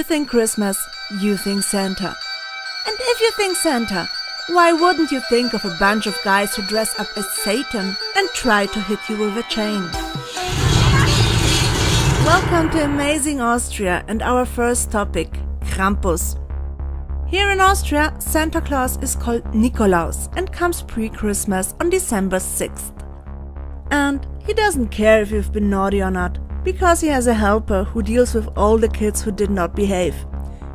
think Christmas, you think Santa. And if you think Santa, why wouldn't you think of a bunch of guys who dress up as Satan and try to hit you with a chain? Welcome to Amazing Austria and our first topic, Krampus. Here in Austria, Santa Claus is called Nikolaus and comes pre-Christmas on December 6th. And he doesn't care if you've been naughty or not, because he has a helper who deals with all the kids who did not behave.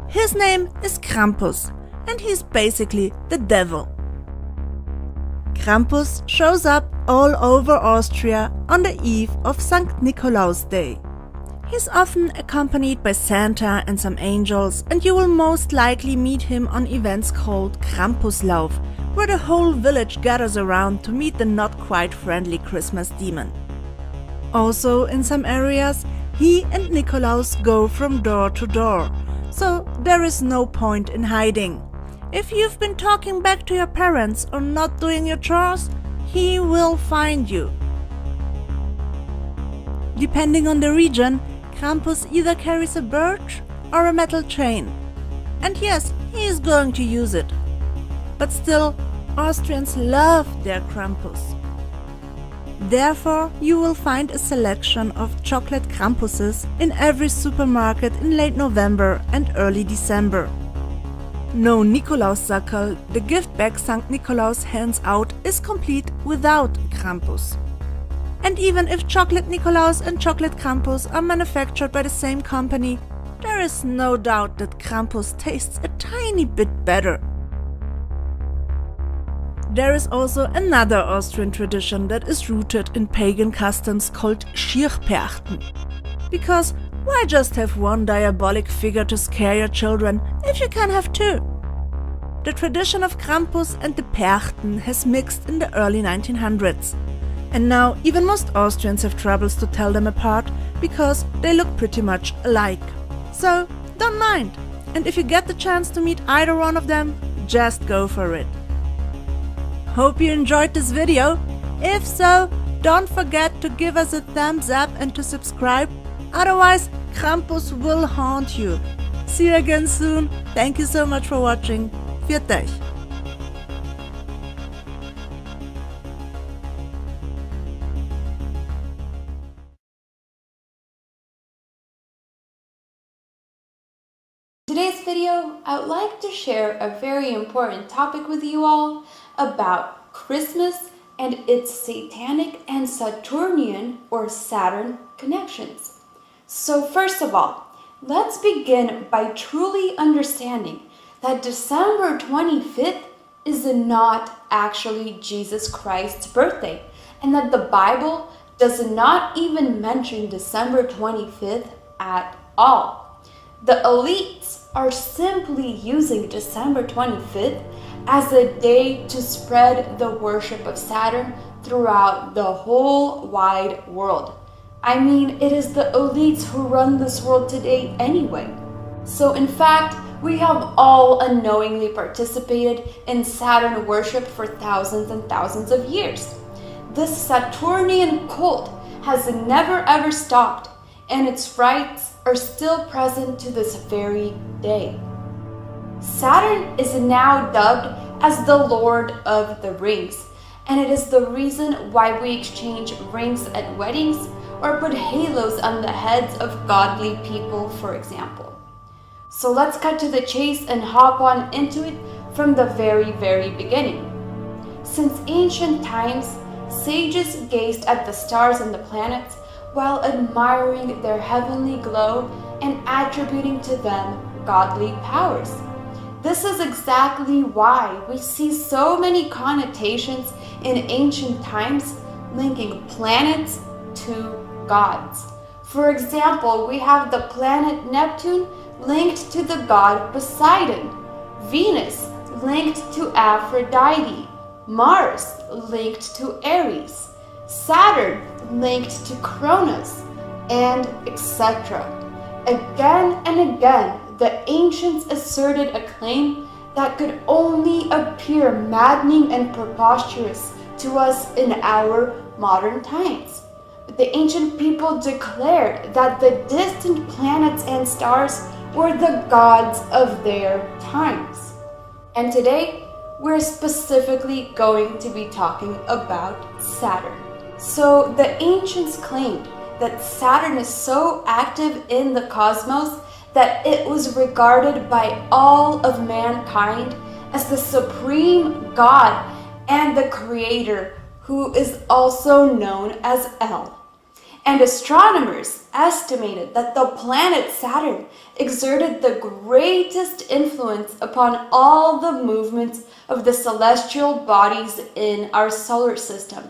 His name is Krampus, and he's basically the devil. Krampus shows up all over Austria on the eve of St. Nikolaus Day. He's often accompanied by Santa and some angels, and you will most likely meet him on events called Krampuslauf, where the whole village gathers around to meet the not quite friendly Christmas demon. Also, in some areas, he and Nikolaus go from door to door, so there is no point in hiding. If you've been talking back to your parents or not doing your chores, he will find you. Depending on the region, Krampus either carries a birch or a metal chain. And yes, he is going to use it. But still, Austrians love their Krampus. Therefore, you will find a selection of chocolate Krampuses in every supermarket in late November and early December. No Nikolaussackerl, the gift bag St. Nikolaus hands out, is complete without Krampus. And even if chocolate Nikolaus and chocolate Krampus are manufactured by the same company, there is no doubt that Krampus tastes a tiny bit better. There is also another Austrian tradition that is rooted in pagan customs called Schierperchten. Because why just have one diabolic figure to scare your children if you can have two? The tradition of Krampus and the Perchten has mixed in the early 1900s. And now even most Austrians have troubles to tell them apart because they look pretty much alike. So don't mind. And if you get the chance to meet either one of them, just go for it. Hope you enjoyed this video. If so, don't forget to give us a thumbs up and to subscribe. Otherwise, Krampus will haunt you. See you again soon. Thank you so much for watching. Viert euch! In today's video, I would like to share a very important topic with you all about Christmas and its satanic and Saturnian or Saturn connections. So first of all, let's begin by truly understanding that December 25th is not actually Jesus Christ's birthday, and that the Bible does not even mention December 25th at all. The elites are simply using December 25th as a day to spread the worship of Saturn throughout the whole wide world. I mean, it is the elites who run this world today anyway. So in fact, we have all unknowingly participated in Saturn worship for thousands and thousands of years. This Saturnian cult has never ever stopped, and its rites are still present to this very day. Saturn is now dubbed as the Lord of the Rings, and it is the reason why we exchange rings at weddings or put halos on the heads of godly people, for example. So let's cut to the chase and hop on into it from the very beginning. Since ancient times, sages gazed at the stars and the planets while admiring their heavenly glow and attributing to them godly powers. This is exactly why we see so many connotations in ancient times linking planets to gods. For example, we have the planet Neptune linked to the god Poseidon, Venus linked to Aphrodite, Mars linked to Ares, Saturn linked to Cronus, and etc. Again and again, the ancients asserted a claim that could only appear maddening and preposterous to us in our modern times. But the ancient people declared that the distant planets and stars or the gods of their times. And today, we're specifically going to be talking about Saturn. So the ancients claimed that Saturn is so active in the cosmos that it was regarded by all of mankind as the supreme god and the creator, who is also known as El. And astronomers estimated that the planet Saturn exerted the greatest influence upon all the movements of the celestial bodies in our solar system.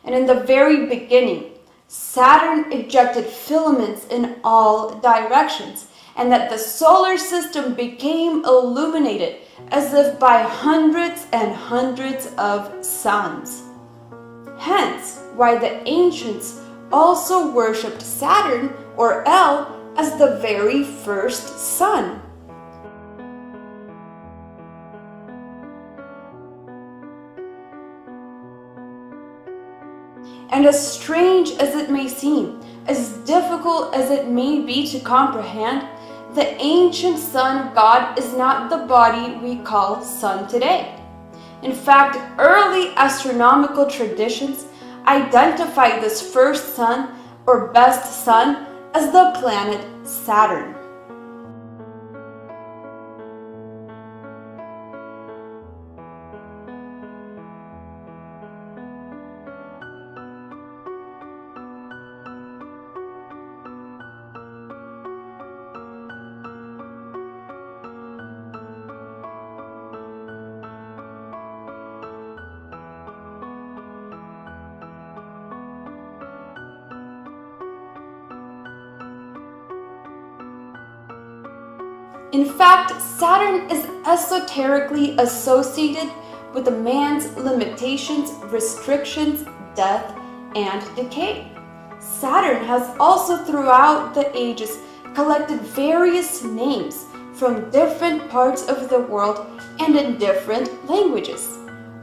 And in the very beginning, Saturn ejected filaments in all directions, and that the solar system became illuminated as if by hundreds and hundreds of suns. Hence, why the ancients also worshipped Saturn, or El, as the very first sun. And as strange as it may seem, as difficult as it may be to comprehend, the ancient sun god is not the body we call sun today. In fact, early astronomical traditions identify this first sun, or best sun, as the planet Saturn. In fact, Saturn is esoterically associated with man's limitations, restrictions, death, and decay. Saturn has also throughout the ages collected various names from different parts of the world and in different languages.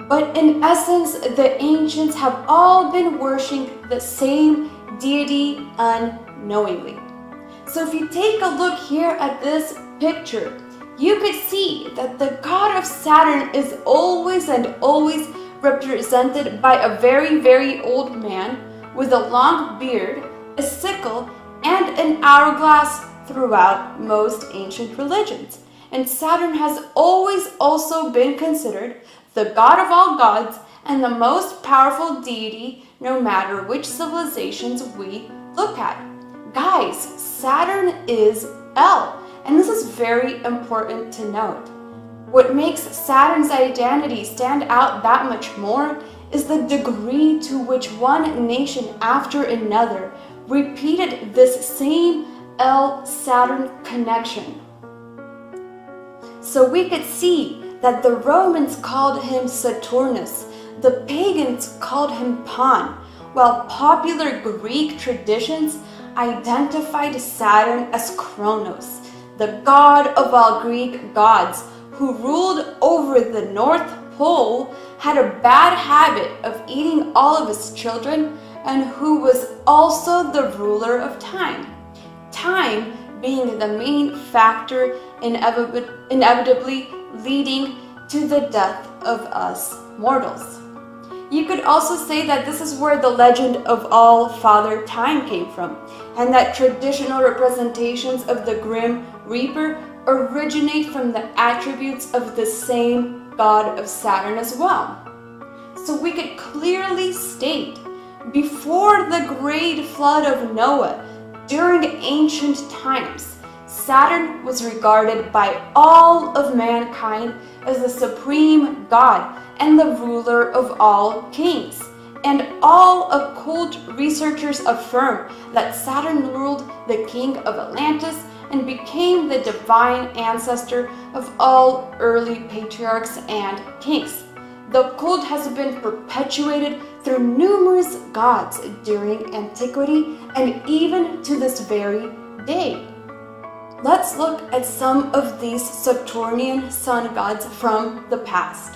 But in essence, the ancients have all been worshiping the same deity unknowingly. So if you take a look here at this picture, you could see that the god of Saturn is always and always represented by a very, very old man with a long beard, a sickle, and an hourglass throughout most ancient religions. And Saturn has always also been considered the god of all gods and the most powerful deity no matter which civilizations we look at. Guys, Saturn is El, and this is very important to note. What makes Saturn's identity stand out that much more is the degree to which one nation after another repeated this same El-Saturn connection. So we could see that the Romans called him Saturnus, the pagans called him Pan, while popular Greek traditions identified Saturn as Kronos, the god of all Greek gods, who ruled over the North Pole, had a bad habit of eating all of his children, and who was also the ruler of time. Time being the main factor inevitably leading to the death of us mortals. You could also say that this is where the legend of All-Father Time came from, and that traditional representations of the Grim Reaper originate from the attributes of the same god of Saturn as well. So we could clearly state, before the great flood of Noah, during ancient times, Saturn was regarded by all of mankind as the supreme god and the ruler of all kings. And all occult researchers affirm that Saturn ruled the king of Atlantis and became the divine ancestor of all early patriarchs and kings. The cult has been perpetuated through numerous gods during antiquity and even to this very day. Let's look at some of these Saturnian sun gods from the past.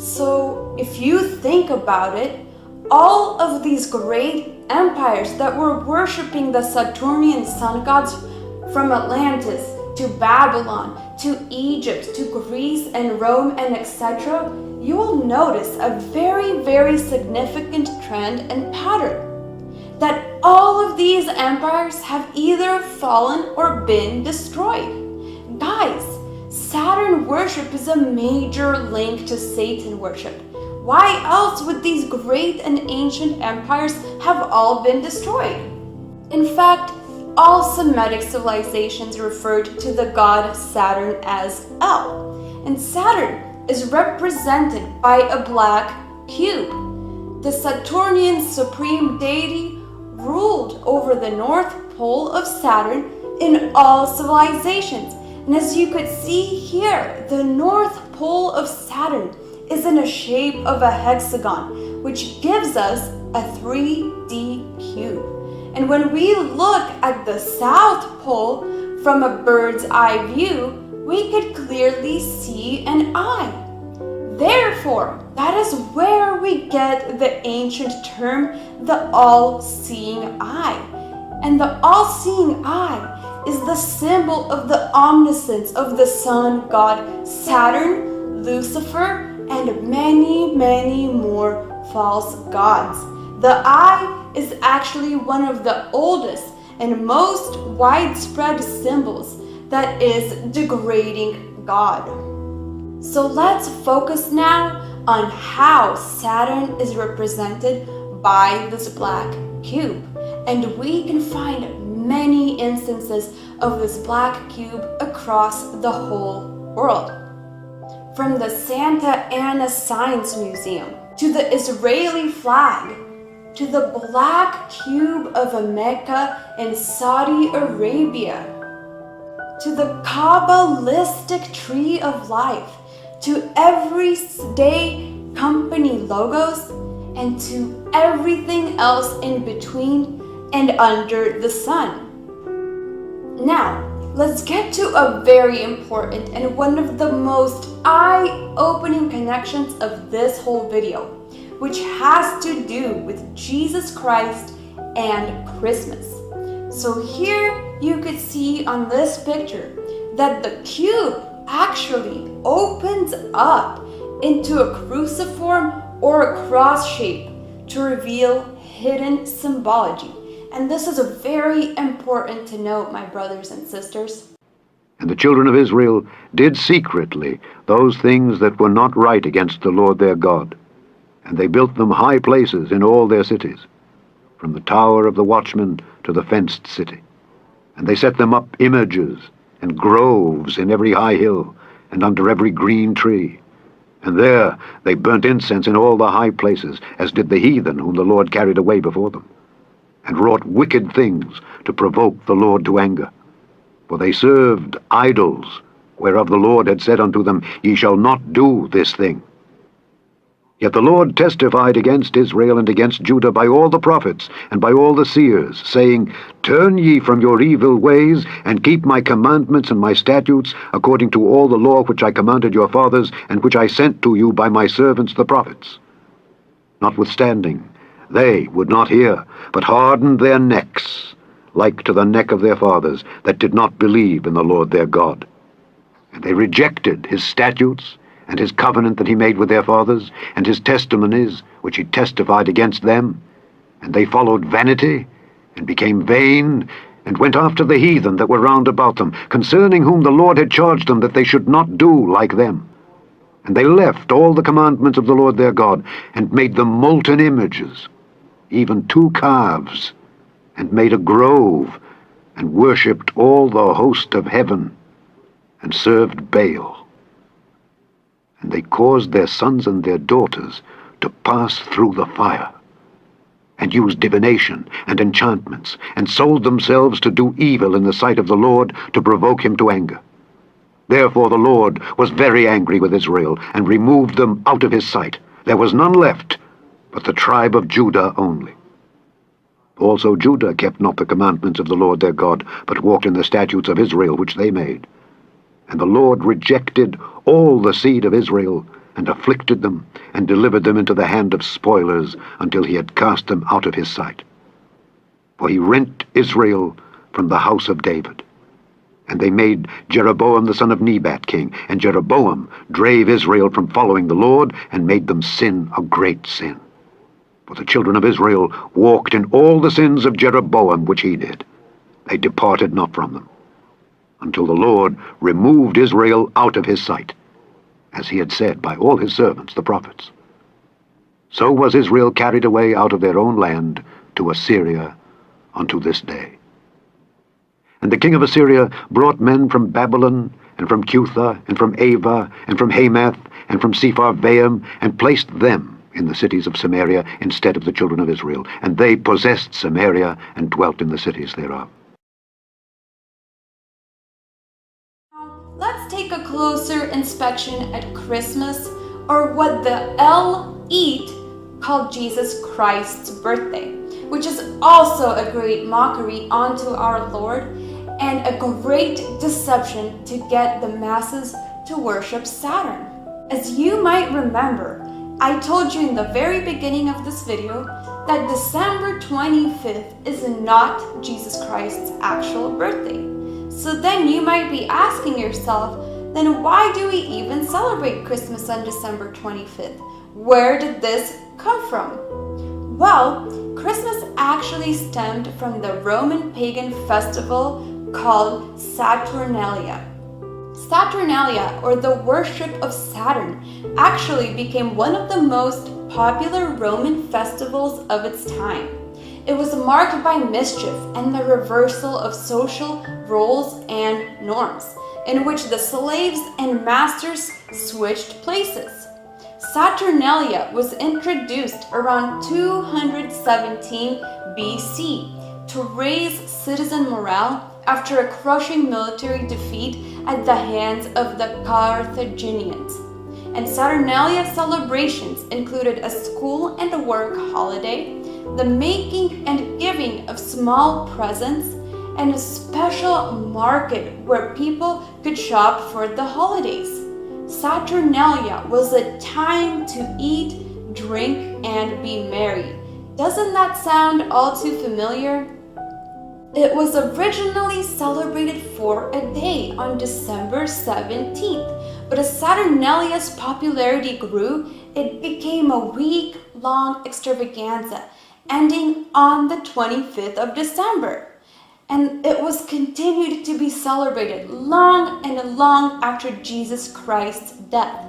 So if you think about it, all of these great empires that were worshiping the Saturnian sun gods, from Atlantis to Babylon to Egypt to Greece and Rome and etc., you will notice a very, very significant trend and pattern. That all of these empires have either fallen or been destroyed. Guys, Saturn worship is a major link to Satan worship. Why else would these great and ancient empires have all been destroyed? In fact, all Semitic civilizations referred to the god Saturn as El, and Saturn is represented by a black cube. The Saturnian supreme deity ruled over the North Pole of Saturn in all civilizations. And as you could see here, the North Pole of Saturn is in a shape of a hexagon, which gives us a 3D cube. And when we look at the South Pole from a bird's eye view, we could clearly see an eye. Therefore, that is where we get the ancient term, the all-seeing eye. And the all-seeing eye is the symbol of the omniscience of the sun god Saturn, Lucifer, and many, many more false gods. The eye is actually one of the oldest and most widespread symbols that is degrading God. So let's focus now on how Saturn is represented by this black cube. And we can find many instances of this black cube across the whole world. From the Santa Ana Science Museum, to the Israeli flag, to the black cube of Mecca in Saudi Arabia, to the Kabbalistic tree of life, to everyday company logos, and to everything else in between and under the sun. Now, let's get to a very important and one of the most eye-opening connections of this whole video, which has to do with Jesus Christ and Christmas. So here you could see on this picture that the cube actually opens up into a cruciform or a cross shape to reveal hidden symbology. And this is very important to note, my brothers and sisters. And the children of Israel did secretly those things that were not right against the Lord their God. And they built them high places in all their cities, from the tower of the watchman to the fenced city. And they set them up images and groves in every high hill and under every green tree. And there they burnt incense in all the high places, as did the heathen whom the Lord carried away before them, and wrought wicked things to provoke the Lord to anger. For they served idols, whereof the Lord had said unto them, Ye shall not do this thing. Yet the Lord testified against Israel and against Judah by all the prophets and by all the seers, saying, Turn ye from your evil ways, and keep my commandments and my statutes, according to all the law which I commanded your fathers, and which I sent to you by my servants the prophets. Notwithstanding, they would not hear, but hardened their necks, like to the neck of their fathers, that did not believe in the Lord their God. And they rejected his statutes, and his covenant that he made with their fathers, and his testimonies, which he testified against them. And they followed vanity, and became vain, and went after the heathen that were round about them, concerning whom the Lord had charged them that they should not do like them. And they left all the commandments of the Lord their God, and made them molten images, even 2 calves, and made a grove, and worshipped all the host of heaven, and served Baal. And they caused their sons and their daughters to pass through the fire, and used divination and enchantments, and sold themselves to do evil in the sight of the Lord, to provoke him to anger. Therefore the Lord was very angry with Israel, and removed them out of his sight. There was none left, but the tribe of Judah only. Also Judah kept not the commandments of the Lord their God, but walked in the statutes of Israel which they made. And the Lord rejected all the seed of Israel, and afflicted them, and delivered them into the hand of spoilers, until he had cast them out of his sight. For he rent Israel from the house of David. And they made Jeroboam the son of Nebat king, and Jeroboam drave Israel from following the Lord, and made them sin a great sin. For the children of Israel walked in all the sins of Jeroboam which he did. They departed not from them, until the Lord removed Israel out of his sight, as he had said by all his servants the prophets. So was Israel carried away out of their own land to Assyria unto this day. And the king of Assyria brought men from Babylon, and from Cutha, and from Ava, and from Hamath, and from Sepharvaim, and placed them in the cities of Samaria instead of the children of Israel. And they possessed Samaria, and dwelt in the cities thereof. Let's take a closer inspection at Christmas, or what the elite called Jesus Christ's birthday, which is also a great mockery unto our Lord and a great deception to get the masses to worship Saturn. As you might remember, I told you in the very beginning of this video that December 25th is not Jesus Christ's actual birthday. So then you might be asking yourself, then why do we even celebrate Christmas on December 25th? Where did this come from? Well, Christmas actually stemmed from the Roman pagan festival called Saturnalia. Saturnalia, or the worship of Saturn, actually became one of the most popular Roman festivals of its time. It was marked by mischief and the reversal of social roles and norms, in which the slaves and masters switched places. Saturnalia was introduced around 217 BC to raise citizen morale after a crushing military defeat at the hands of the Carthaginians. And Saturnalia celebrations included a school and a work holiday, the making and giving of small presents, and a special market where people could shop for the holidays. Saturnalia was a time to eat, drink, and be merry. Doesn't that sound all too familiar? It was originally celebrated for a day on December 17th, but as Saturnalia's popularity grew, it became a week-long extravaganza, ending on the 25th of December. And it was continued to be celebrated long and long after Jesus Christ's death.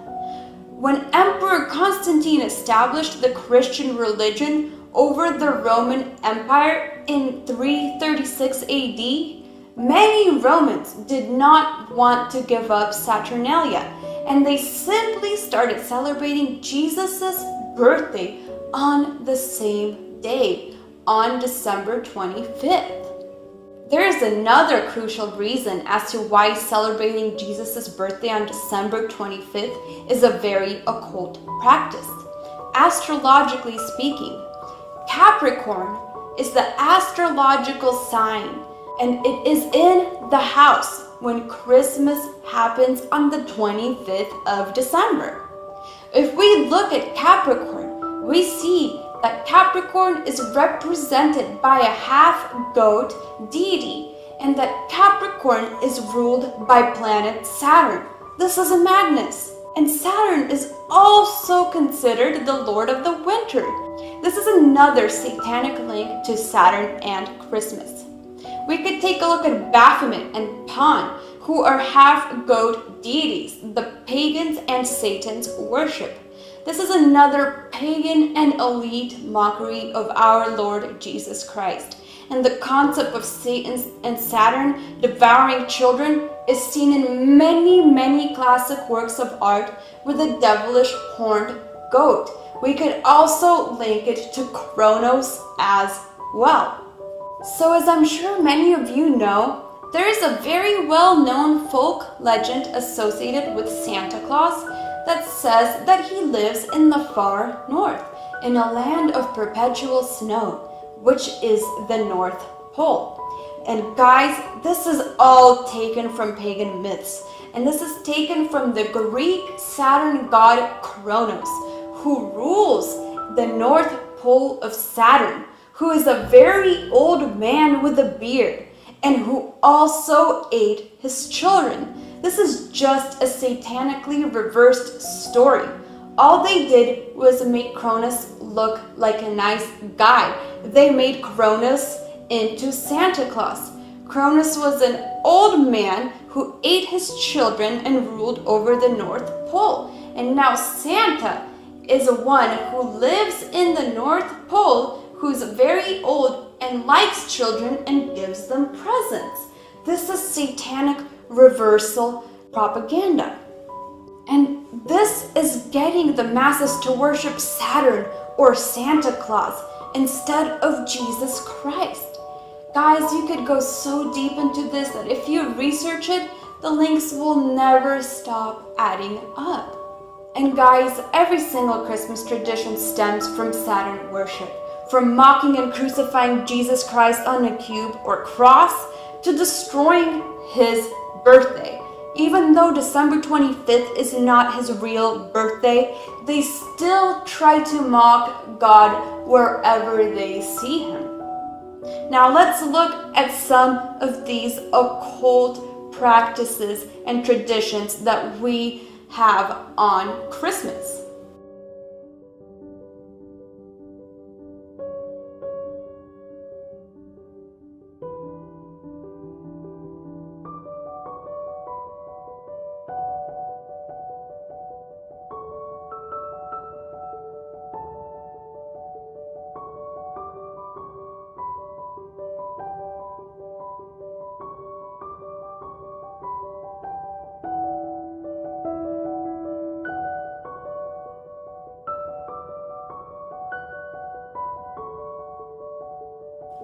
When Emperor Constantine established the Christian religion over the Roman Empire in 336 AD, many Romans did not want to give up Saturnalia, and they simply started celebrating Jesus' birthday on the same day, on December 25th. There is another crucial reason as to why celebrating Jesus' birthday on December 25th is a very occult practice. Astrologically speaking, Capricorn is the astrological sign, and it is in the house when Christmas happens on the 25th of December. If we look at Capricorn, we see that Capricorn is represented by a half-goat deity, and that Capricorn is ruled by planet Saturn. This is a madness. And Saturn is also considered the lord of the winter. This is another satanic link to Saturn and Christmas. We could take a look at Baphomet and Pan, who are half-goat deities the pagans and Satans worship. This is another pagan and elite mockery of our Lord Jesus Christ. And the concept of Satan and Saturn devouring children is seen in many classic works of art with a devilish horned goat. We could also link it to Kronos as well. So as I'm sure many of you know, there is a very well-known folk legend associated with Santa Claus that says that he lives in the far north, in a land of perpetual snow, which is the North Pole. And guys, this is all taken from pagan myths, and this is taken from the Greek Saturn god Kronos, who rules the North Pole of Saturn, who is a very old man with a beard, and who also ate his children. This is just a satanically reversed story. All they did was make Cronus look like a nice guy. They made Cronus into Santa Claus. Cronus was an old man who ate his children and ruled over the North Pole. And now Santa is one who lives in the North Pole, who's very old and likes children and gives them presents. This is satanic reversal propaganda. And this is getting the masses to worship Saturn or Santa Claus instead of Jesus Christ. Guys, you could go so deep into this that if you research it, the links will never stop adding up. And guys, every single Christmas tradition stems from Saturn worship. From mocking and crucifying Jesus Christ on a cube or cross to destroying his birthday. Even though December 25th is not his real birthday, they still try to mock God wherever they see him. Now let's look at some of these occult practices and traditions that we have on Christmas.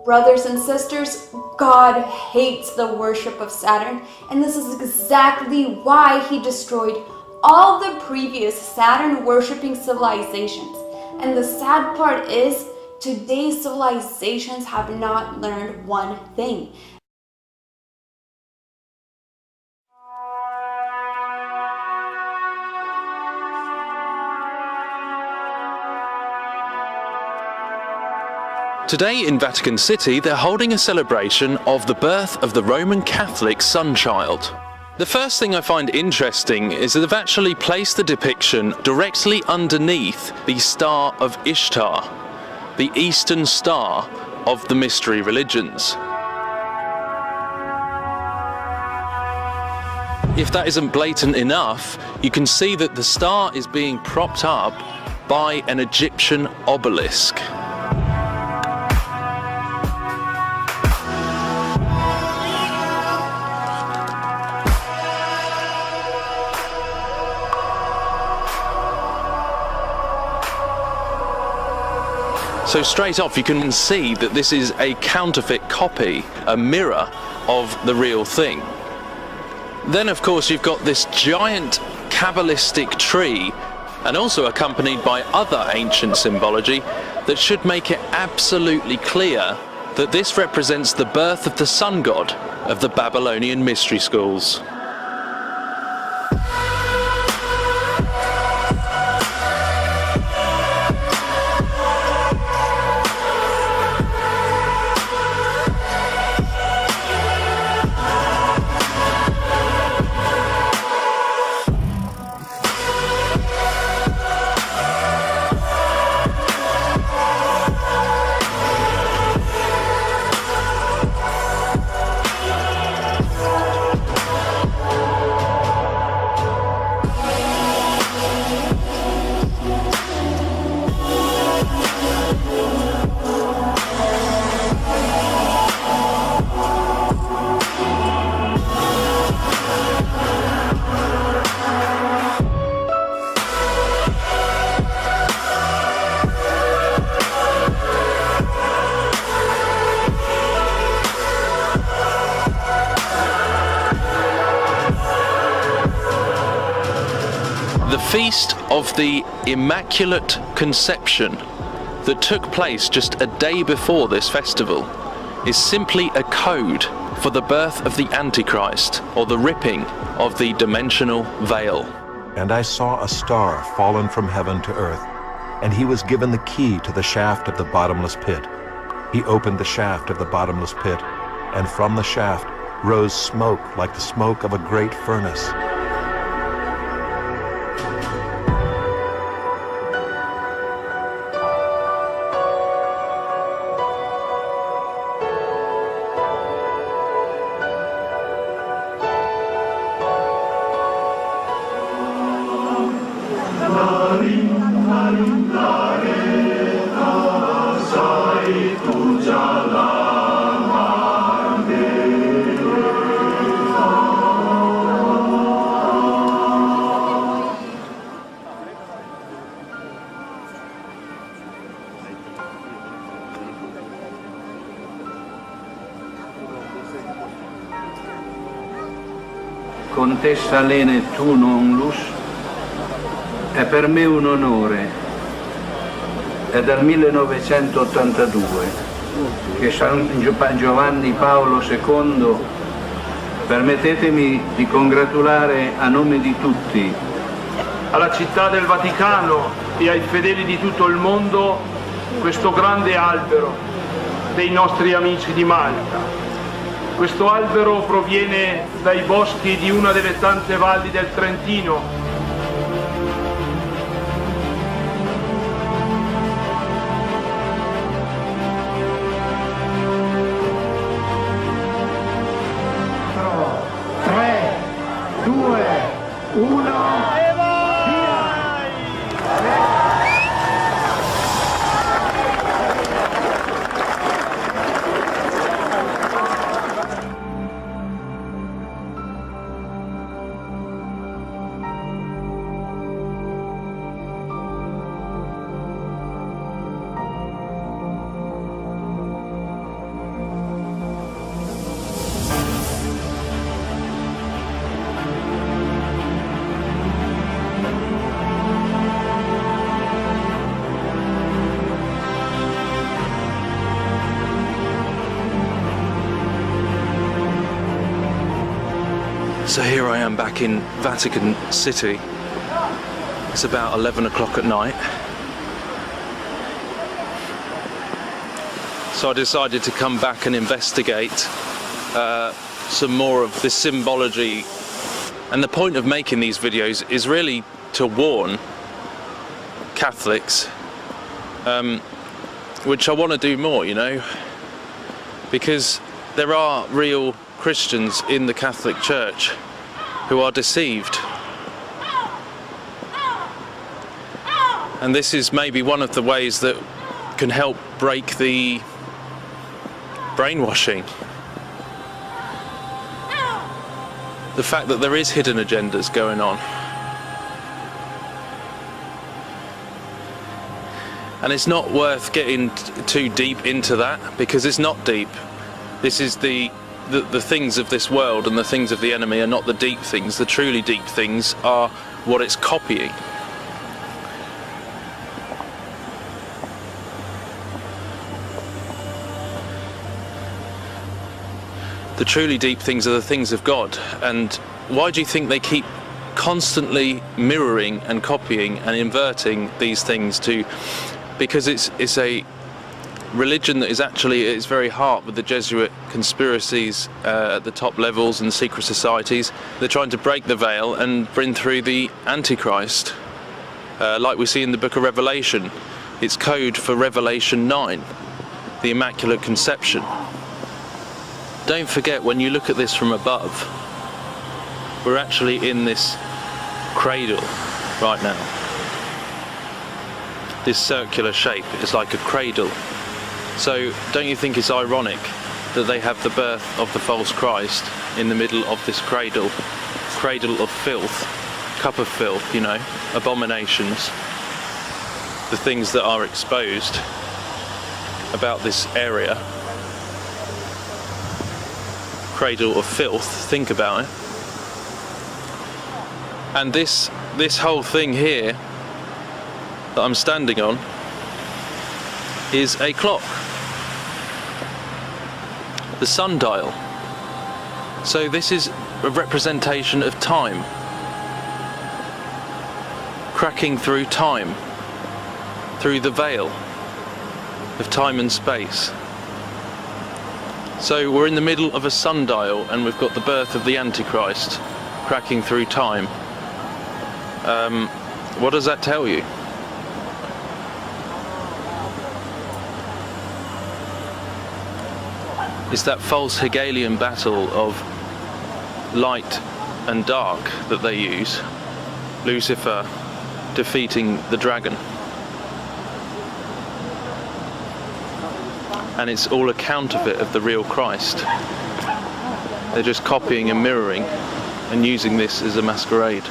Brothers and sisters, God hates the worship of Saturn, and this is exactly why he destroyed all the previous Saturn worshipping civilizations. And the sad part is, today's civilizations have not learned one thing. Today in Vatican City, they're holding a celebration of the birth of the Roman Catholic Sun-Child. The first thing I find interesting is that they've actually placed the depiction directly underneath the Star of Ishtar, the Eastern Star of the mystery religions. If that isn't blatant enough, you can see that the star is being propped up by an Egyptian obelisk. So straight off you can see that this is a counterfeit copy, a mirror of the real thing. Then of course you've got this giant Kabbalistic tree, and also accompanied by other ancient symbology that should make it absolutely clear that this represents the birth of the sun god of the Babylonian mystery schools. The Feast of the Immaculate Conception that took place just a day before this festival is simply a code for the birth of the Antichrist, or the ripping of the dimensional veil. And I saw a star fallen from heaven to earth, and he was given the key to the shaft of the bottomless pit. He opened the shaft of the bottomless pit, and from the shaft rose smoke like the smoke of a great furnace. Contessa Lene Tuno Onlus, è per me un onore. È dal 1982 che San Giovanni Paolo II, permettetemi di congratulare a nome di tutti, alla Città del Vaticano e ai fedeli di tutto il mondo, questo grande albero dei nostri amici di Malta. Questo albero proviene dai boschi di una delle tante valli del Trentino. Tre, due, uno. So here I am back in Vatican City. It's about 11 o'clock at night. So I decided to come back and investigate some more of this symbology. And the point of making these videos is really to warn Catholics, which I want to do more, you know, because there are real Christians in the Catholic Church who are deceived. And this is maybe one of the ways that can help break the brainwashing. The fact that there is hidden agendas going on. And it's not worth getting too deep into that, because it's not deep. This is the things of this world and the things of the enemy are not the deep things. The truly deep things are what it's copying. The truly deep things are the things of God. And why do you think they keep constantly mirroring and copying and inverting these things to? Because it's a religion that is actually at its very heart with the Jesuit conspiracies at the top levels and secret societies. They're trying to break the veil and bring through the Antichrist, like we see in the book of Revelation. It's code for Revelation 9, the Immaculate Conception. Don't forget, when you look at this from above, we're actually in this cradle right now. This circular shape is like a cradle. So don't you think it's ironic that they have the birth of the false Christ in the middle of this cradle of filth, cup of filth, you know, abominations, the things that are exposed about this area, cradle of filth, think about it. And this whole thing here that I'm standing on is a clock. The sundial. So this is a representation of time, cracking through time, through the veil of time and space. So we're in the middle of a sundial and we've got the birth of the Antichrist cracking through time. What does that tell you? It's that false Hegelian battle of light and dark that they use. Lucifer defeating the dragon. And it's all a counterfeit of the real Christ. They're just copying and mirroring and using this as a masquerade.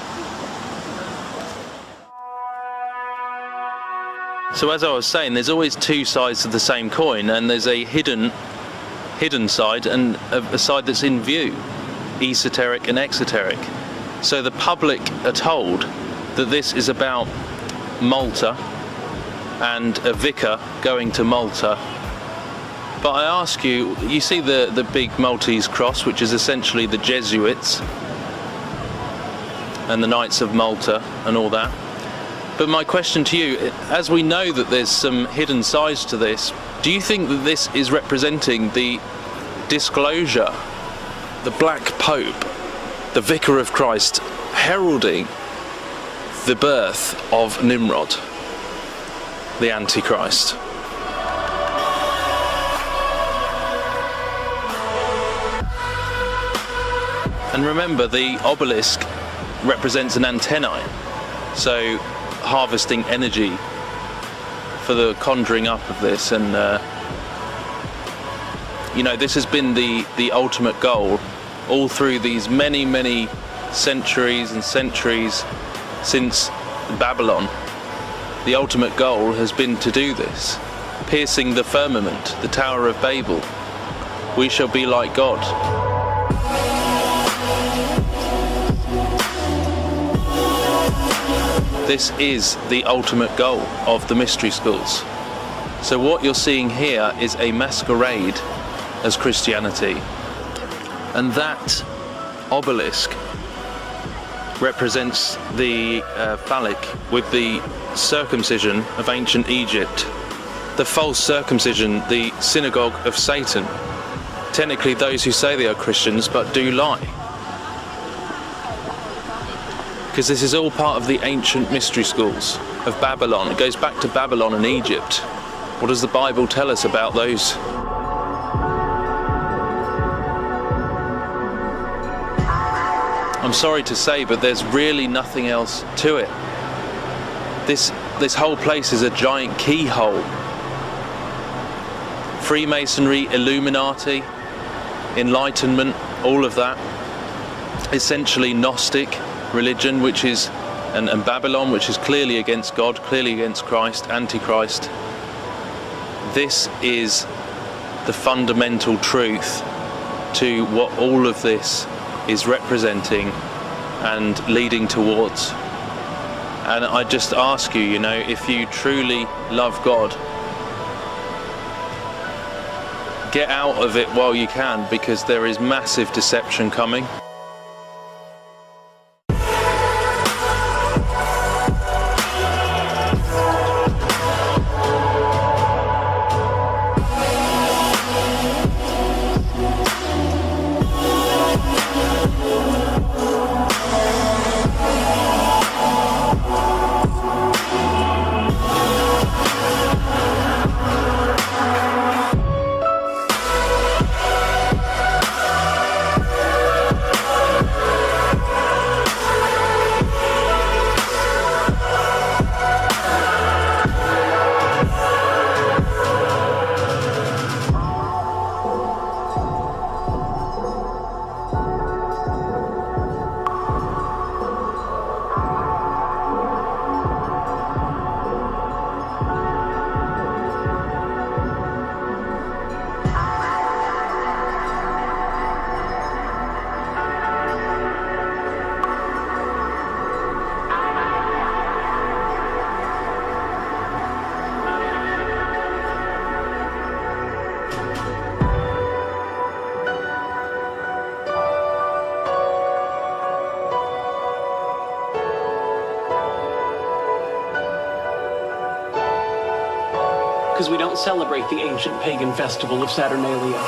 So as I was saying, there's always two sides of the same coin, and there's a hidden side and a side that's in view, esoteric and exoteric. So the public are told that this is about Malta and a vicar going to Malta. But I ask you, you see the big Maltese cross, which is essentially the Jesuits and the Knights of Malta and all that. But my question to you, as we know that there's some hidden sides to this, do you think that this is representing the disclosure, the Black Pope, the Vicar of Christ, heralding the birth of Nimrod, the Antichrist? And remember, the obelisk represents an antennae, so harvesting energy for the conjuring up of this. And you know, this has been the ultimate goal all through these many centuries and centuries since Babylon. The ultimate goal has been to do this, piercing the firmament, the Tower of Babel. We shall be like God. This is the ultimate goal of the mystery schools. So what you're seeing here is a masquerade as Christianity. And that obelisk represents the phallic with the circumcision of ancient Egypt. The false circumcision, the synagogue of Satan. Technically those who say they are Christians but do lie. Because this is all part of the ancient mystery schools of Babylon. It goes back to Babylon and Egypt. What does the Bible tell us about those? I'm sorry to say, but there's really nothing else to it. This whole place is a giant keyhole. Freemasonry, Illuminati, Enlightenment, all of that. Essentially Gnostic religion, which is and Babylon, which is clearly against God, clearly against Christ, Antichrist. This is the fundamental truth to what all of this is representing and leading towards. And I just ask you, you know, if you truly love God, get out of it while you can, because there is massive deception coming. because we don't celebrate the ancient pagan festival of Saturnalia.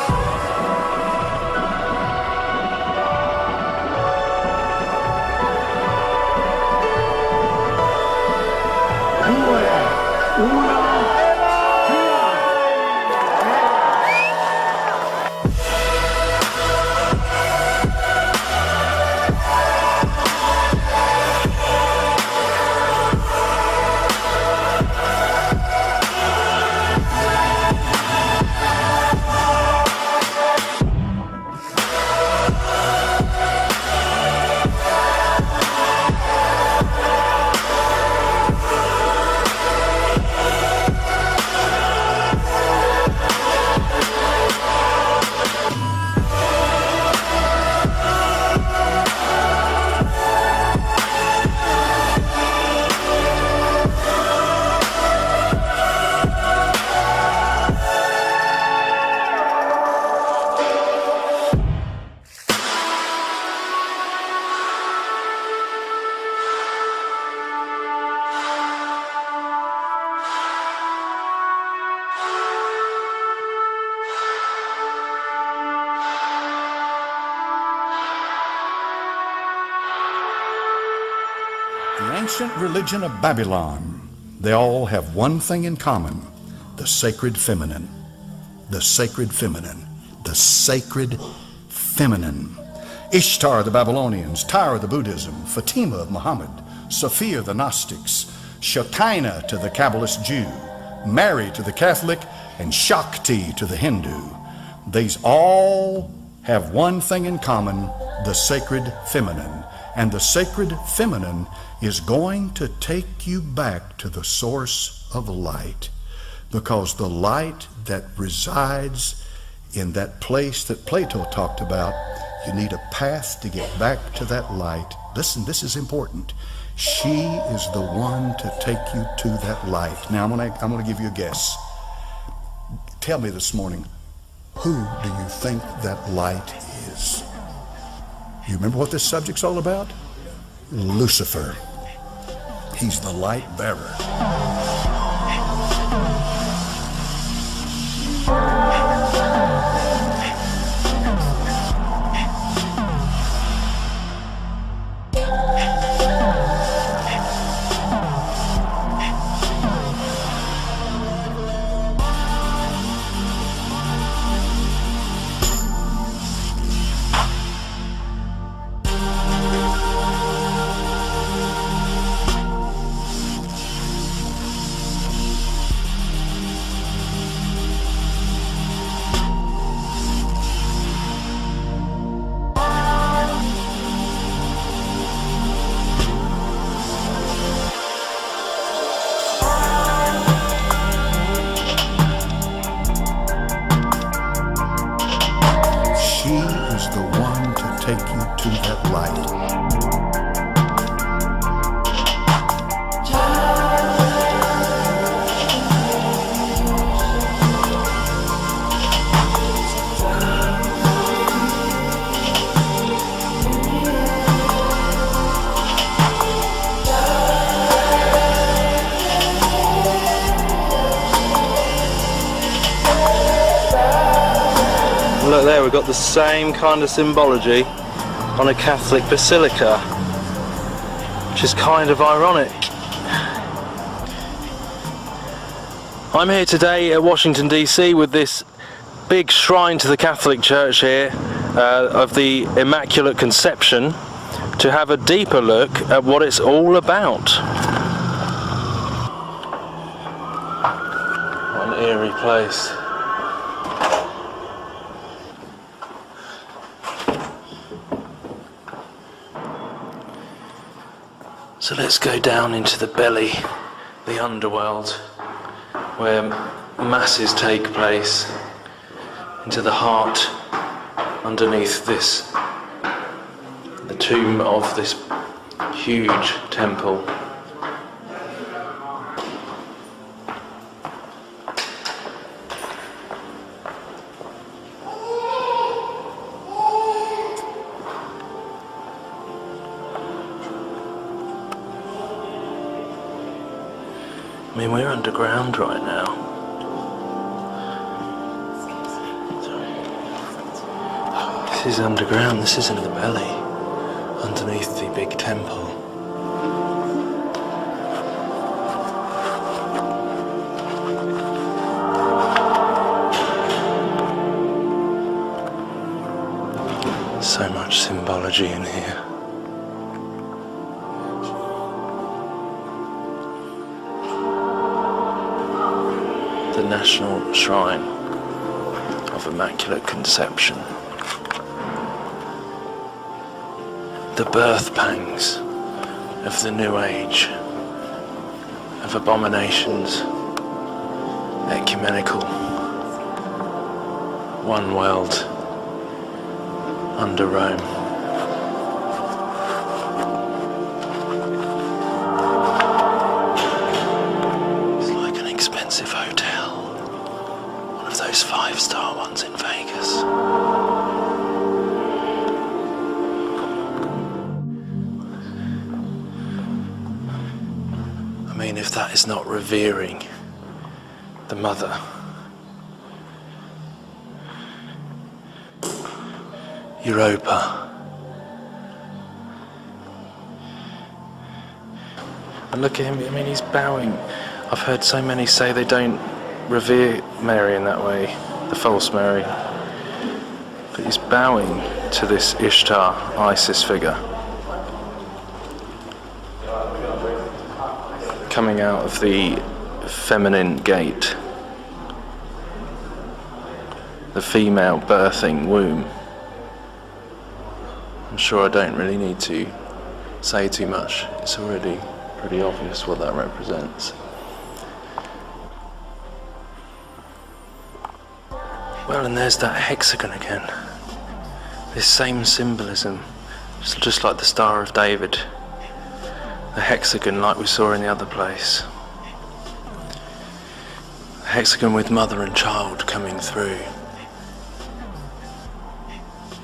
The ancient religion of Babylon, they all have one thing in common: the sacred feminine. The sacred feminine. The sacred feminine. Ishtar the Babylonians, Tyre the Buddhism, Fatima of Muhammad, Sophia the Gnostics, Shekinah to the Kabbalist Jew, Mary to the Catholic, and Shakti to the Hindu. These all have one thing in common: the sacred feminine. And the sacred feminine is going to take you back to the source of light, because the light that resides in that place that Plato talked about, you need a path to get back to that light. Listen, this is important. She is the one to take you to that light. Now I'm going to give you a guess. Tell me this morning, who do you think that light is? You remember what this subject's all about? Lucifer. He's the light bearer. Take you to that light. Look there, we've got the same kind of symbology on a Catholic basilica, which is kind of ironic. I'm here today at Washington DC with this big shrine to the Catholic Church here of the Immaculate Conception, to have a deeper look at what it's all about. What an eerie place. So let's go down into the belly, the underworld, where masses take place, into the heart, underneath this, the tomb of this huge temple. I mean, we're underground right now. is underground, this is in the belly, underneath the big temple. So much symbology in here. The National Shrine of Immaculate Conception. The birth pangs of the New Age, of abominations, ecumenical, one world under Rome. It's like an expensive hotel, one of those 5-star ones in Vegas. I mean, if that is not revering the Mother, Europa. And look at him, I mean, he's bowing. I've heard so many say they don't revere Mary in that way, the false Mary. But he's bowing to this Ishtar, Isis figure. Coming out of the feminine gate. The female birthing womb. I'm sure I don't really need to say too much. It's already pretty obvious what that represents. Well, and there's that hexagon again. This same symbolism, just like the Star of David. The hexagon like we saw in the other place. The hexagon with mother and child coming through.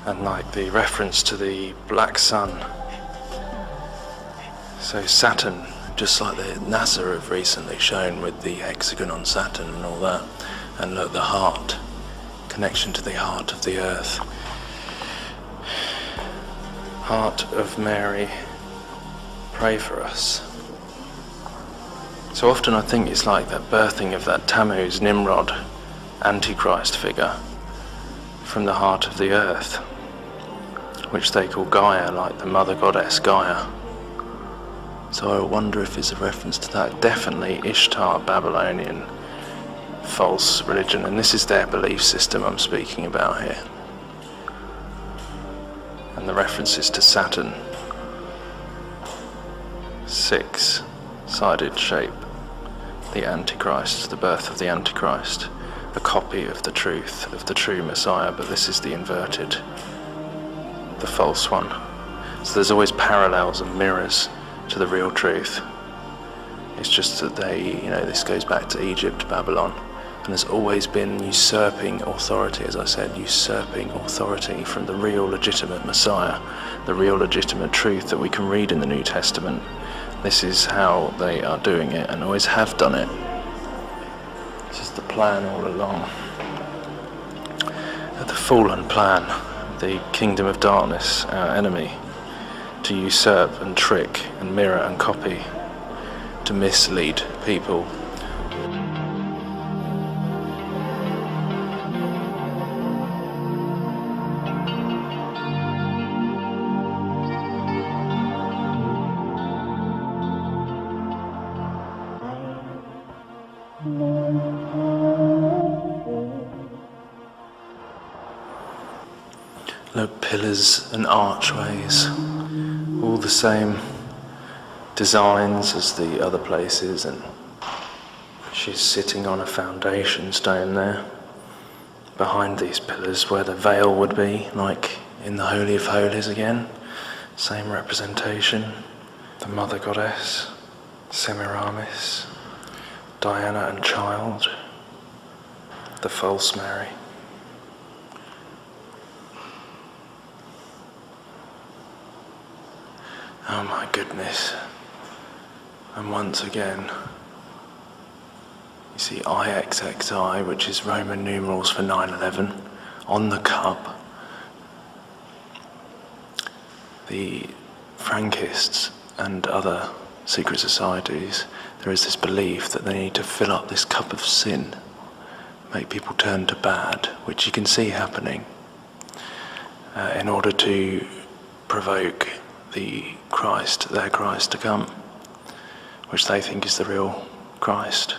And like the reference to the black sun. So Saturn, just like the NASA have recently shown with the hexagon on Saturn and all that. And look, the heart, connection to the heart of the earth. Heart of Mary, pray for us. So often I think it's like that birthing of that Tammuz, Nimrod, Antichrist figure from the heart of the earth, which they call Gaia, like the mother goddess Gaia. So I wonder if it's a reference to that. Definitely Ishtar, Babylonian, false religion, and this is their belief system I'm speaking about here. And the references to Saturn. 6-sided shape. The Antichrist, the birth of the Antichrist. A copy of the truth, of the true Messiah, but this is the inverted, the false one. So there's always parallels and mirrors to the real truth. It's just that this goes back to Egypt, Babylon, and there's always been usurping authority, as I said, usurping authority from the real legitimate Messiah, the real legitimate truth that we can read in the New Testament. This is how they are doing it and always have done it. This is the plan all along. The fallen plan, the kingdom of darkness, our enemy, to usurp and trick and mirror and copy, to mislead people. Look, pillars and archways, all the same designs as the other places, and she's sitting on a foundation stone there, behind these pillars where the veil would be, like in the Holy of Holies again, same representation, the Mother Goddess, Semiramis, Diana and Child, the false Mary. Oh my goodness. And once again, you see IXXI, which is Roman numerals for 9/11, on the cup. the Frankists and other secret societies, there is this belief that they need to fill up this cup of sin, make people turn to bad, which you can see happening, in order to provoke their Christ to come, which they think is the real Christ.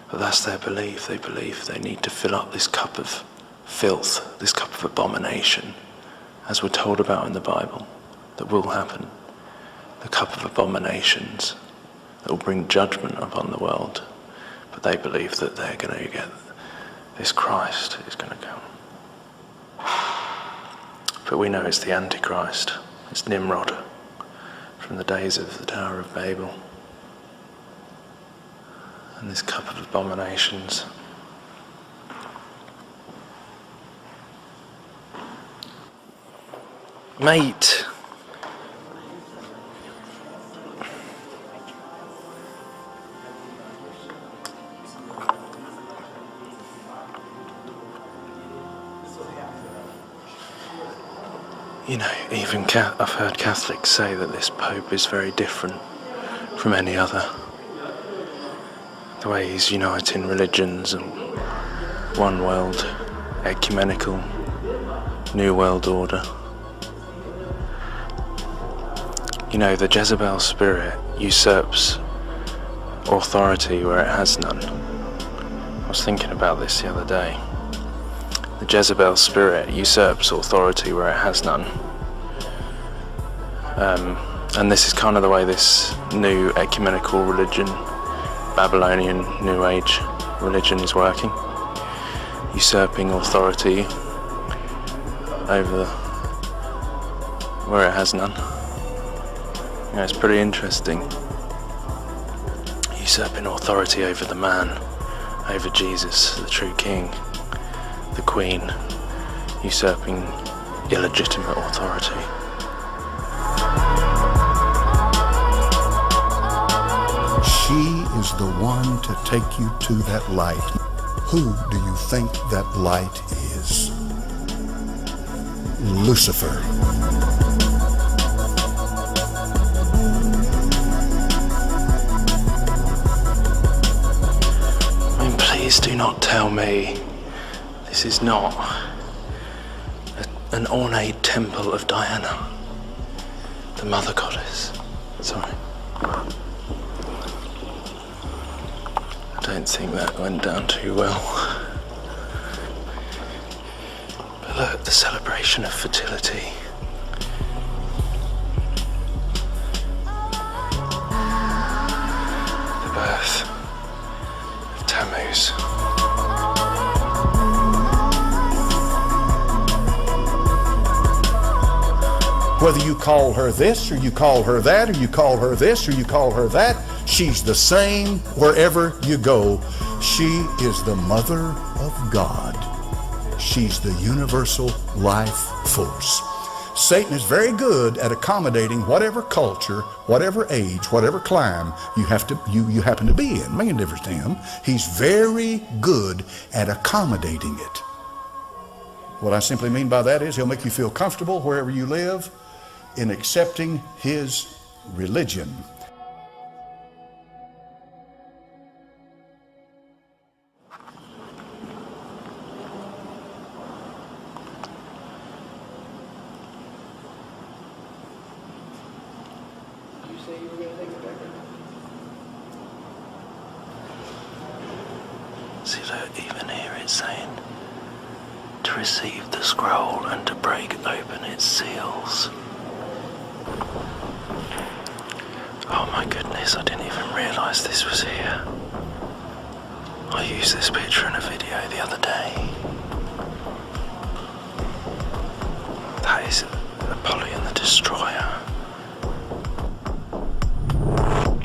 But that's their belief. They believe they need to fill up this cup of filth, this cup of abomination, as we're told about in the Bible, that will happen. The cup of abominations that will bring judgment upon the world. But they believe that they're going to get this Christ is going to come. But we know it's the Antichrist. It's Nimrod from the days of the Tower of Babel. And this cup of abominations. Mate. You know, even I've heard Catholics say that this Pope is very different from any other. The way he's uniting religions and one world, ecumenical, new world order. You know, the Jezebel spirit usurps authority where it has none. I was thinking about this the other day. The Jezebel spirit usurps authority where it has none. And this is kind of the way this new ecumenical religion, Babylonian New Age religion is working. Usurping authority over where it has none. You know, it's pretty interesting. Usurping authority over the man, over Jesus, the true king. The Queen, usurping illegitimate authority. She is the one to take you to that light. Who do you think that light is? Lucifer. I mean, please do not tell me this is not an ornate temple of Diana, the mother goddess. Sorry. I don't think that went down too well. But look, the celebration of fertility. The birth of Tammuz. Whether you call her this, or you call her that, or you call her this, or you call her that, she's the same wherever you go. She is the Mother of God. She's the universal life force. Satan is very good at accommodating whatever culture, whatever age, whatever clime you happen to be in. Making a difference to him. He's very good at accommodating it. What I simply mean by that is he'll make you feel comfortable wherever you live in accepting his religion. You say you were going to take it back? See, look, even here it's saying to receive the scroll and to break open its seals. Oh my goodness, I didn't even realise this was here. I used this picture in a video the other day. That is Apollyon the Destroyer.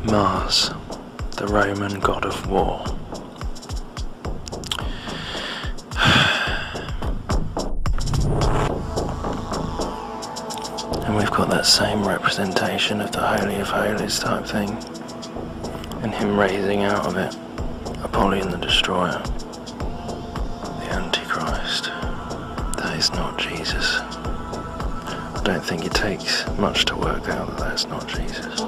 Mars, the Roman god of war. And we've got that same representation of the Holy of Holies type thing, and him raising out of it Apollyon the Destroyer, the Antichrist. That is not Jesus. I don't think it takes much to work out that that's not Jesus.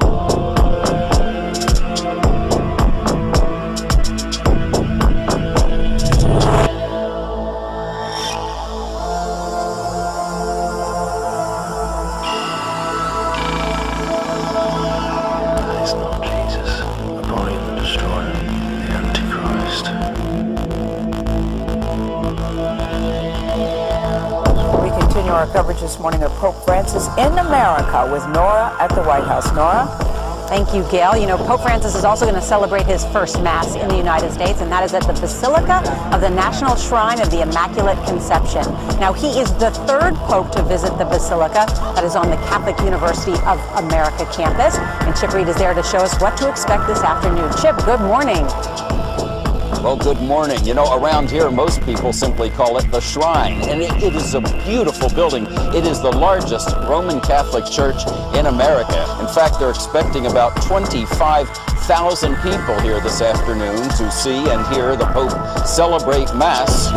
Our coverage this morning of Pope Francis in America with Nora at the White House. Nora? Thank you, Gail. You know, Pope Francis is also going to celebrate his first Mass in the United States, and that is at the Basilica of the National Shrine of the Immaculate Conception. Now, he is the third Pope to visit the Basilica that is on the Catholic University of America campus. And Chip Reed is there to show us what to expect this afternoon. Chip, good morning. Well, good morning. You know, around here, most people simply call it the Shrine, and it is a beautiful building. It is the largest Roman Catholic church in America. In fact, they're expecting about 25,000 people here this afternoon to see and hear the Pope celebrate Mass.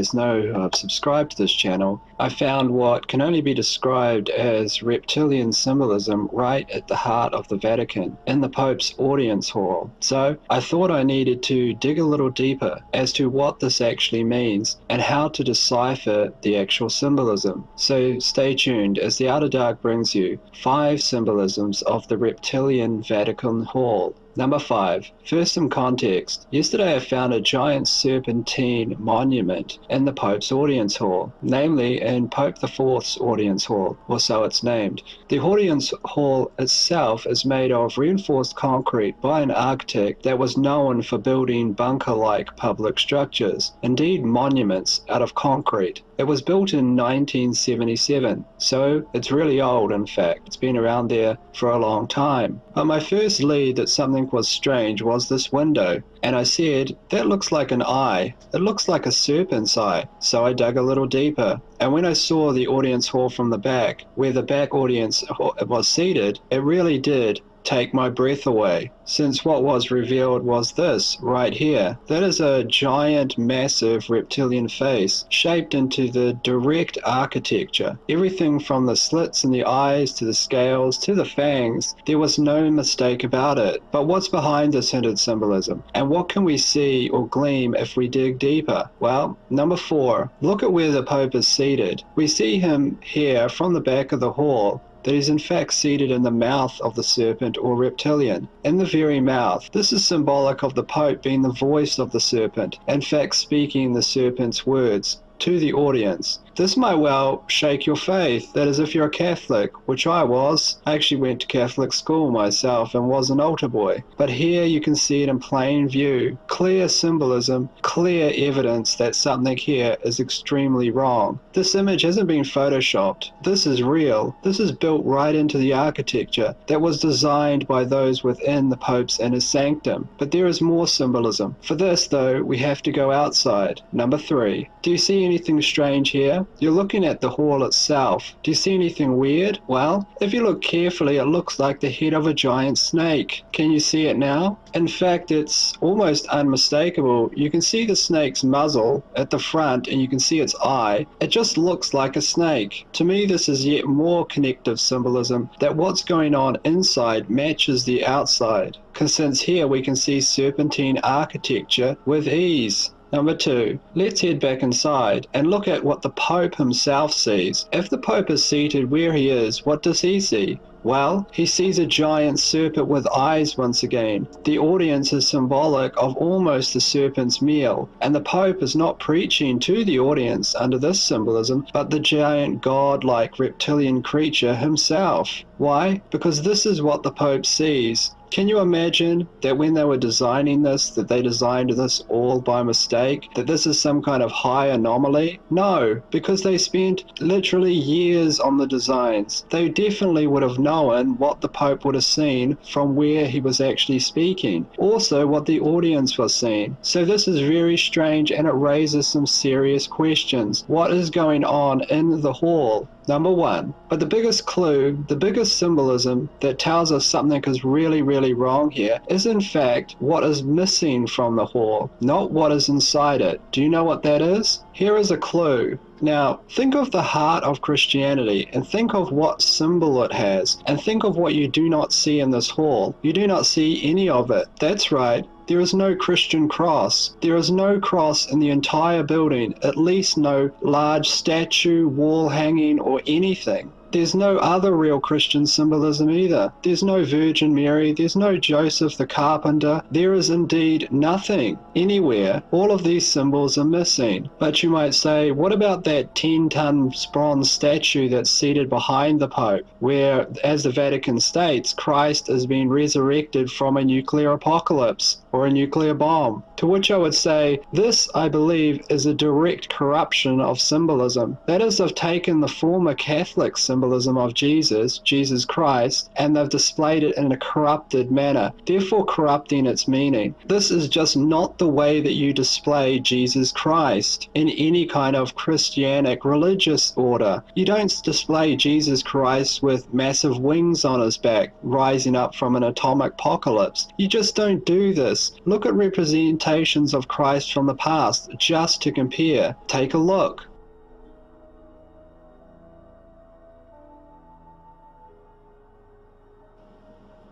guys know who have subscribed to this channel, I found what can only be described as reptilian symbolism right at the heart of the Vatican, in the Pope's audience hall. So I thought I needed to dig a little deeper as to what this actually means and how to decipher the actual symbolism. So stay tuned as the Outer Dark brings you 5 symbolisms of the reptilian Vatican Hall. Number 5. First, some context. Yesterday I found a giant serpentine monument in the Pope's audience hall, namely in Pope IV's audience hall, or so it's named. The audience hall itself is made of reinforced concrete by an architect that was known for building bunker-like public structures, indeed monuments, out of concrete. It was built in 1977, so it's really old. In fact. It's been around there for a long time. But my first lead that something was strange was this window, and I said, that looks like an eye. It looks like a serpent's eye. So I dug a little deeper, and when I saw the audience hall from the back, where the back audience was seated, it really did take my breath away, since what was revealed was this right here. That is a giant, massive reptilian face shaped into the direct architecture. Everything from the slits in the eyes to the scales to the fangs, there was no mistake about it. But what's behind this hinted symbolism? And what can we see or glean if we dig deeper? Well, number 4, look at where the Pope is seated. We see him here from the back of the hall, that is in fact seated in the mouth of the serpent or reptilian. In the very mouth. This is symbolic of the Pope being the voice of the serpent, in fact speaking the serpent's words to the audience. This might well shake your faith. That is, if you're a Catholic, which I was. I actually went to Catholic school myself and was an altar boy. But here you can see it in plain view. Clear symbolism, clear evidence that something here is extremely wrong. This image hasn't been photoshopped. This is real. This is built right into the architecture that was designed by those within the Pope's inner sanctum. But there is more symbolism. For this, though, we have to go outside. Number 3. Do you see anything strange here? You're looking at the hall itself. Do you see anything weird? Well, if you look carefully, it looks like the head of a giant snake. Can you see it now? In fact, it's almost unmistakable. You can see the snake's muzzle at the front and you can see its eye. It just looks like a snake. To me, this is yet more connective symbolism that what's going on inside matches the outside. Because since here we can see serpentine architecture with ease. Number 2, let's head back inside and look at what the Pope himself sees. If the Pope is seated where he is, what does he see? Well, he sees a giant serpent with eyes once again. The audience is symbolic of almost the serpent's meal, and the Pope is not preaching to the audience under this symbolism, but the giant god-like reptilian creature himself. Why? Because this is what the Pope sees. Can you imagine that when they were designing this, that they designed this all by mistake? That this is some kind of high anomaly? No, because they spent literally years on the designs. They definitely would have known what the Pope would have seen from where he was actually speaking. Also, what the audience was seeing. So this is very strange and it raises some serious questions. What is going on in the hall? Number 1. But the biggest clue, the biggest symbolism that tells us something is really wrong here is in fact what is missing from the hall, not what is inside it. Do you know what that is? Here is a clue. Now, think of the heart of Christianity and think of what symbol it has and think of what you do not see in this hall. You do not see any of it. That's right. There is no Christian cross. There is no cross in the entire building, at least no large statue, wall hanging, or anything. There's no other real Christian symbolism either. There's no Virgin Mary, there's no Joseph the carpenter. There is indeed nothing anywhere. All of these symbols are missing. But you might say, what about that 10-ton bronze statue that's seated behind the Pope, where, as the Vatican states, Christ is being resurrected from a nuclear apocalypse or a nuclear bomb? To which I would say, this, I believe, is a direct corruption of symbolism. That is, they've taken the former Catholic symbolism of Jesus Christ, and they've displayed it in a corrupted manner, therefore corrupting its meaning. This is just not the way that you display Jesus Christ in any kind of Christianic religious order. You don't display Jesus Christ with massive wings on his back, rising up from an atomic apocalypse. You just don't do this. Look at representations of Christ from the past, just to compare. Take a look.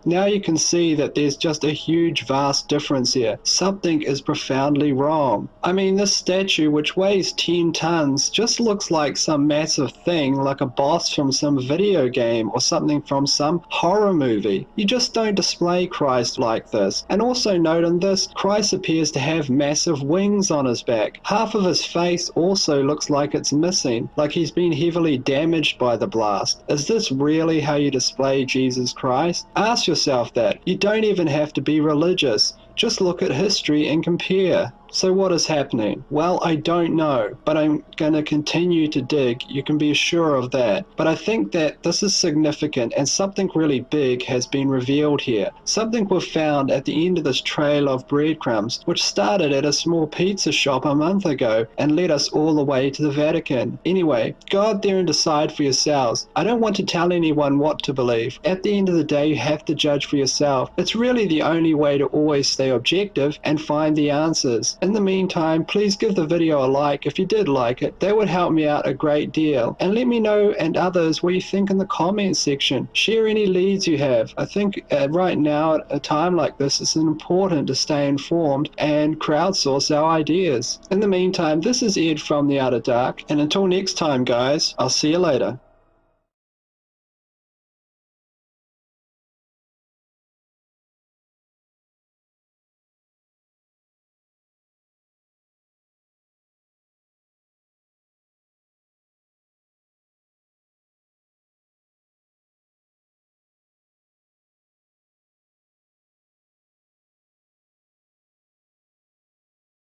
Now you can see that there's just a huge vast difference here. Something is profoundly wrong. I mean, this statue, which weighs 10 tons, just looks like some massive thing, like a boss from some video game or something from some horror movie. You just don't display Christ like this. And also note in this, Christ appears to have massive wings on his back. Half of his face also looks like it's missing, like he's been heavily damaged by the blast. Is this really how you display Jesus Christ? Ask yourself that. You don't even have to be religious. Just look at history and compare. So what is happening? Well, I don't know, but I'm going to continue to dig. You can be sure of that. But I think that this is significant and something really big has been revealed here. Something we've found at the end of this trail of breadcrumbs, which started at a small pizza shop a month ago and led us all the way to the Vatican. Anyway, go out there and decide for yourselves. I don't want to tell anyone what to believe. At the end of the day, you have to judge for yourself. It's really the only way to always stay objective and find the answers. In the meantime, please give the video a like if you did like it. That would help me out a great deal. And let me know and others what you think in the comments section. Share any leads you have. I think right now at a time like this, it's important to stay informed and crowdsource our ideas. In the meantime, this is Ed from The Outer Dark, and until next time guys, I'll see you later.